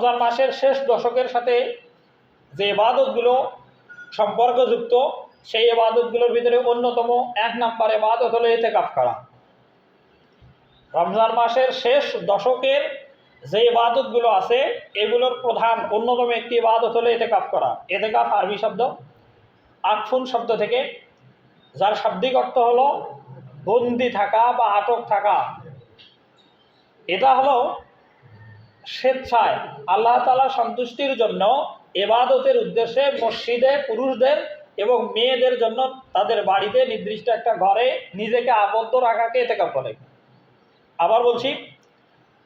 রমজান মাসের শেষ দশকের সাথে যে ইবাদতগুলো সম্পর্কযুক্ত সেই ইবাদতগুলোর ভিতরে অন্যতম 1 নম্বর ইবাদত হলো ইতিকাফ করা। রমজান মাসের শেষ দশকের যে ইবাদতগুলো আছে এগুলোর প্রধান অন্যতম একটি ইবাদত হলো ইতিকাফ করা। ইতিকাফ আরবি শব্দ আকফুন শব্দ থেকে, যার শাব্দিক অর্থ হলো বন্দি থাকা বা আটক থাকা। এটা হলো স্বেচ্ছায় আল্লাহ তাআলা সন্তুষ্টির জন্য ইবাদতের উদ্দেশ্যে মসজিদে পুরুষদের এবং মেয়েদের জন্য তাদের বাড়িতে নির্দিষ্ট একটা ঘরে নিজেকে আবদ্ধ রাখাকে ইতিকাফ বলে। আবার বলছি,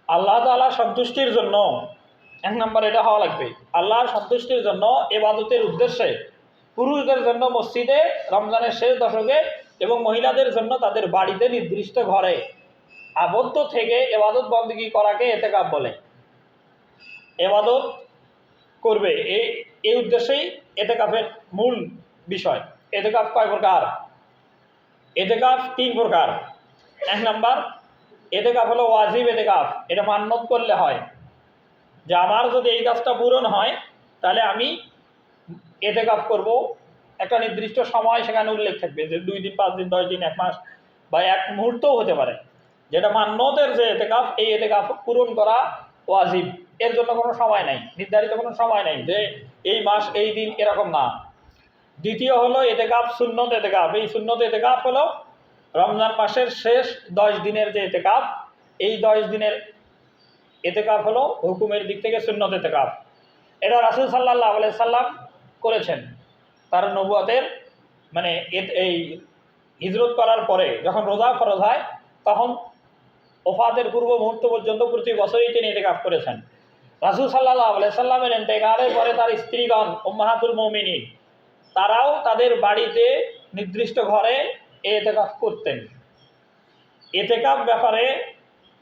আল্লাহ তাআলা সন্তুষ্টির জন্য 1 নম্বর এটা হওয়া লাগবে। আল্লাহর সন্তুষ্টির জন্য ইবাদতের উদ্দেশ্যে পুরুষদের জন্য মসজিদে রমজানের শেষ দশকে এবং মহিলাদের জন্য তাদের বাড়িতে নির্দিষ্ট ঘরে আবদ্ধ থেকে ইবাদত বন্দেগী করাকে ইতিকাফ বলে। ইবাদত করবে এই উদ্দেশ্যেই ইতিকাফের মূল বিষয়। ইতিকাফ কয় প্রকার? ইতিকাফ 3 প্রকার। 1 নম্বর ইতিকাফ হলো ওয়াজিব ইতিকাফ। এটা মান্যত করলে হয় যে আমার যদি এই কাজটা পূরণ হয় তাহলে আমি ইতিকাফ করব। একটা নির্দিষ্ট সময় সেখানে উল্লেখ থাকবে যে 2 দিন, 5 দিন, 10 দিন, 1 মাস বা 1 মুহূর্তও হতে পারে। যেটা মান্যতের যে ইতিকাফ, এই ইতিকাফ পূরণ করা ওয়াজিব। এর জন্য কোনো সময় নাই, নির্ধারিত কোনো সময় নাই যে এই মাস এই দিন, এরকম না। দ্বিতীয় হলো ইতিকাফ সুন্নত ইতিকাফ। এই সুন্নত ইতিকাফ হলো রমজান মাসের শেষ 10 দিনের যে ইতিকাফ, এই 10 দিনের ইতিকাফ হলো হুকুমের দিক থেকে সুন্নত ইতিকাফ। এটা রাসূল সাল্লাল্লাহু আলাইহি সাল্লাম করেছেন তার নবুয়তের মানে এই হিজরত করার পরে যখন রোজা ফরজ হয় তখন ওফাতের পূর্ব মুহূর্ত পর্যন্ত প্রতি বছরই তিনি ইতিকাফ করেছেন। রাসূল সাল্লাল্লাহু আলাইহি সাল্লামের ইন্তেকালের পরে তার স্ত্রীগণ উম্মাহাতুল মুমিনিন তারাও তাদের বাড়িতে নির্দিষ্ট ঘরে ইতিকাফ করতেন। ইতিকাফ ব্যাপারে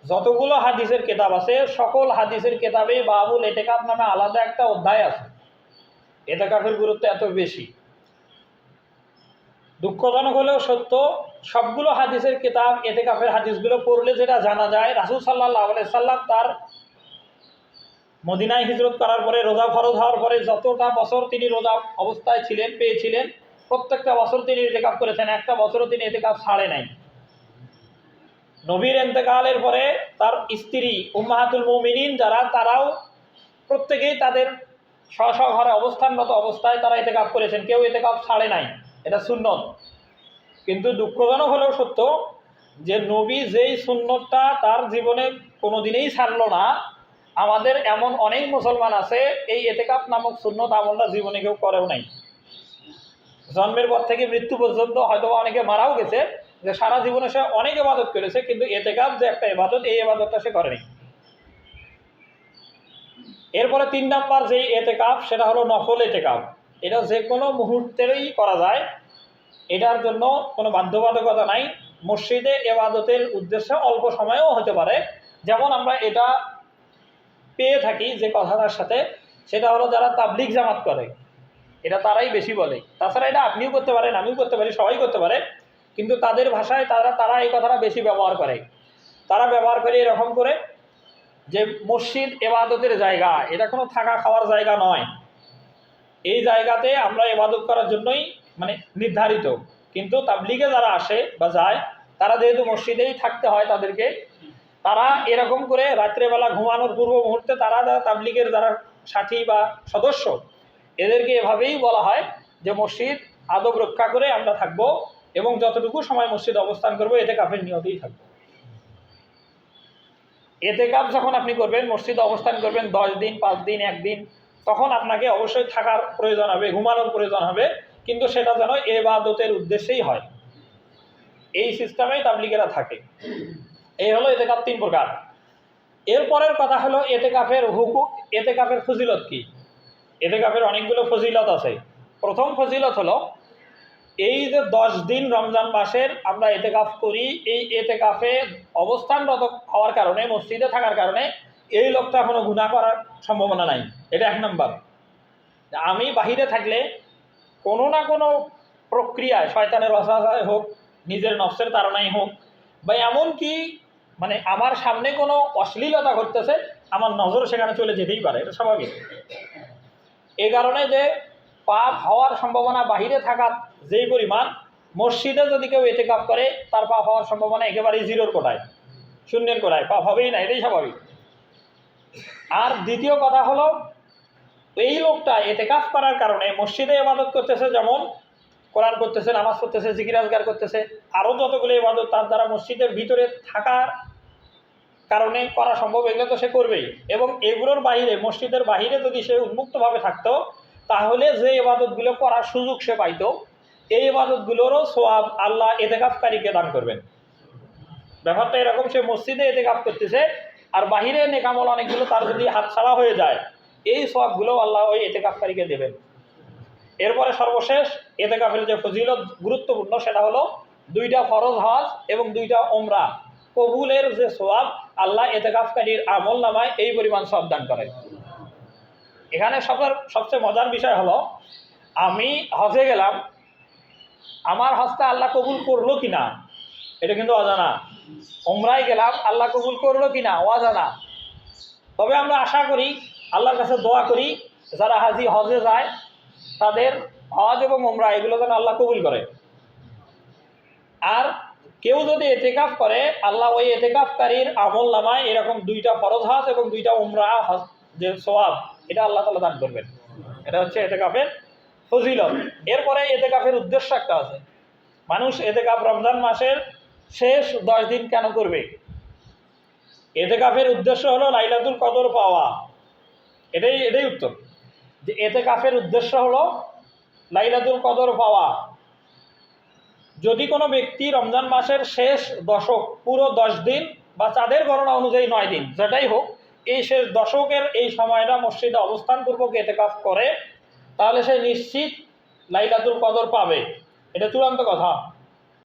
যতগুলো হাদিসের কিতাব আছে সকল হাদিসের কিতাবে বাবুল ইতিকাফ নামে আলাদা একটা অধ্যায় আছে। ইতিকাফের গুরুত্ব এত বেশি। দুঃখজনক হলেও সত্য, সবগুলো হাদিসের কিতাব ইতিকাফের হাদিসগুলো পড়লে যেটা জানা যায়, রাসূল সাল্লাল্লাহু আলাইহি সাল্লাম তার মদিনায় হিজরত করার পরে রোজা ফরজ হওয়ার পরে যতটা বছর তিনি রোজা অবস্থায় ছিলেন পেয়েছিলেন প্রত্যেকটা বছর তিনি ইতিকাফ করেছেন, একটা বছরও তিনি ইতিকাফ ছাড়ে নাই। নবীর ইন্তেকালের পরে তার স্ত্রী উম্মাহাতুল মুমিনিন যারা, তারাও প্রত্যেকেই তাদের স্ব স্ব ঘরে অবস্থানরত অবস্থায় তারা ইতিকাফ করেছেন, কেউ ইতিকাফ ছাড়ে নাই। এটা সুন্নত। কিন্তু দুঃখজনক হলেও সত্য যে নবী যেই সুন্নতটা তার জীবনে কোনোদিনই ছাড়লো না, আমাদের এমন অনেক মুসলমান আছে এই ইতিকাফ নামক সুন্নত আমলটা জীবনে কেউ করেও নাই। জন্মের পর থেকে মৃত্যু পর্যন্ত হয়তো অনেকে মারাও গেছে যে সারা জীবনে সে অনেক ইবাদত করেছে, কিন্তু ইতিকাফ যে একটা ইবাদত, এই ইবাদতটা সে করেনি। এরপরে 3 নম্বর যে ইতিকাফ সেটা হলো নফল ইতিকাফ। এটা যে কোনো মুহূর্তেরই করা যায়, এটার জন্য কোনো বাধ্যবাধকতা নাই। মসজিদে ইবাদতের উদ্দেশ্যে অল্প সময়েও হতে পারে। যেমন আমরা এটা পেয়ে থাকি যে কথাটার সাথে, সেটা হলো যারা তাবলিগ জামাত করে এটা তারাই বেশি বলে। তাছাড়া এটা আপনিও করতে পারেন, আমিও করতে পারি, সবাই করতে পারে, কিন্তু তাদের ভাষায় তারা এই কথাটা বেশি ব্যবহার করে। তারা ব্যবহার করে এরকম করে যে মসজিদ ইবাদতের জায়গা, এটা কোনো থাকা খাওয়ার জায়গা নয়। এই জায়গাতে আমরা ইবাদত করার জন্যই মানে নির্ধারিত। কিন্তু তাবলিগে যারা আসে বা যায় তারা যেহেতু মসজিদেই থাকতে হয় তাদেরকে, তারা এরকম করে রাত্রেবেলা ঘুমানোর পূর্ব মুহূর্তে তারা তাবলিগের যারা সাথী বা সদস্য এদেরকে এভাবেই বলা হয় যে মসজিদ আদব রক্ষা করে আমরা থাকব এবং যতটুকু সময় মসজিদ অবস্থান করবো ইতিকাফের নিয়তেই থাকবো। ইতিকাফ যখন আপনি করবেন, মসজিদে অবস্থান করবেন 10 দিন, 5 দিন, 1 দিন, তখন আপনাকে অবশ্যই থাকার প্রয়োজন হবে, ঘুমানোর প্রয়োজন হবে, কিন্তু সেটা যেন ইবাদতের উদ্দেশ্যেই হয়। এই সিস্টেমেই তাবলিগেরা থাকে। এই হলো ইতিকাফ 3 প্রকার। এরপরের কথা হলো ইতিকাফের হুকুম, ইতিকাফের ফজিলত কি? ইতিকাফের অনেকগুলো ফজিলত আছে। প্রথম ফজিলত হলো এই যে 10 দিন রমজান মাসের আমরা ইতিকাফ করি, এই ইতিকাফে অবস্থানরত হওয়ার কারণে, মসজিদে থাকার কারণে এই লোকটা কোনো গুনাহ করার সম্ভাবনা নাই। এটা 1 নম্বর। আমি বাহিরে থাকলে কোনো না কোনো প্রক্রিয়ায় শয়তানের ওয়াসওয়াসায় হোক, নিজের নফসের তাড়নায় হোক, বা এমন কি মানে আমার সামনে কোনো অশ্লীলতা ঘটতেছে, আমার নজর সেখানে চলে যেতেই পারে, এটা স্বাভাবিক। এই কারণে যে পাপ হওয়ার সম্ভাবনা বাহিরে থাকার যেই পরিমাণ, মসজিদে যদি কেউ ইতিকাফ করে তার পাপ হওয়ার সম্ভাবনা একেবারেই জিরোর কোটায়, শূন্যের কোটায়, পাপ হবেই না, এটাই স্বাভাবিক। আর দ্বিতীয় কথা হলো, এই লোকটা ইতিকাফ করার কারণে মসজিদে ইবাদত করতেছে, যেমন কোরআন করতেছে, নামাজ পড়তেছে, জিকির আজগার করতেছে, আরও যতগুলো ইবাদত তার দ্বারা মসজিদের ভিতরে থাকার কারণে করা সম্ভব, এগুলো তো সে করবেই। এবং এগুলোর বাইরে, মসজিদের বাইরে যদি সে উন্মুক্তভাবে থাকতো, তাহলে যে ইবাদতগুলো করার সুযোগ সে পাইতো, এই ইবাদতগুলোরও সোয়াব আল্লাহ ইতিকাফকারীকে দান করবেন। ব্যাপারটা এরকম, সে মসজিদে ইতিকাফ করতেছে আর বাহিরে নেকামল অনেকগুলো তার যদি হাতছাড়া হয়ে যায়, এই সোয়াবগুলো আল্লাহ ওই ইতিকাফকারীকে দেবেন। এরপরে সর্বশেষ ইতিকাফের যে ফজিলত গুরুত্বপূর্ণ, সেটা হলো 2টা ফরজ হজ এবং 2টা ওমরা কবুলের যে সোয়াব আল্লাহ ইতিকাফকারীর আমল নামায় এই পরিমাণ সওয়াব দান করেন। এখানে সবচেয়ে মজার বিষয় হলো, আমি হজে গেলাম, আমার হজটা আল্লাহ কবুল করলো কিনা এটা কিন্তু অজানা। ওমরায় গেলাম, আল্লাহ কবুল করলো কিনা অজানা। তবে আমরা আশা করি, আল্লাহর কাছে দোয়া করি, যারা হাজি হজে যায় তাদের হজ এবং ওমরা এগুলো যেন আল্লাহ কবুল করে। আর কেউ যদি ইতিকাফ করে, আল্লাহ ওই ইতিকাফকারীর আমল নামায় এরকম 2টা ফরজ হজ এবং 2টা ওমরা হজ যে সওয়াব, এটা আল্লাহ তাআলা দান করবেন। এটা হচ্ছে ইতিকাফের ফজিলত। এরপরে ইতিকাফের উদ্দেশ্য একটা আছে। মানুষ ইতিকাফ রমজান মাসের শেষ 10 দিন কেন করবে? ইতিকাফের উদ্দেশ্য হলো লাইলাতুল কদর পাওয়া। এটাই উত্তর, যে ইতিকাফের উদ্দেশ্য হলো লাইলাতুল কদর পাওয়া। যদি কোনো ব্যক্তি রমজান মাসের শেষ দশক, পুরো 10 দিন বা চাঁদের গণনা অনুযায়ী 9 দিন, যেটাই হোক, এই শেষ দশকের এই সময়টা মসজিদে অবস্থানপূর্বক ইতিকাফ করে, তাহলে সে নিশ্চিত লাইলাতুল কদর পাবে। এটা চূড়ান্ত কথা।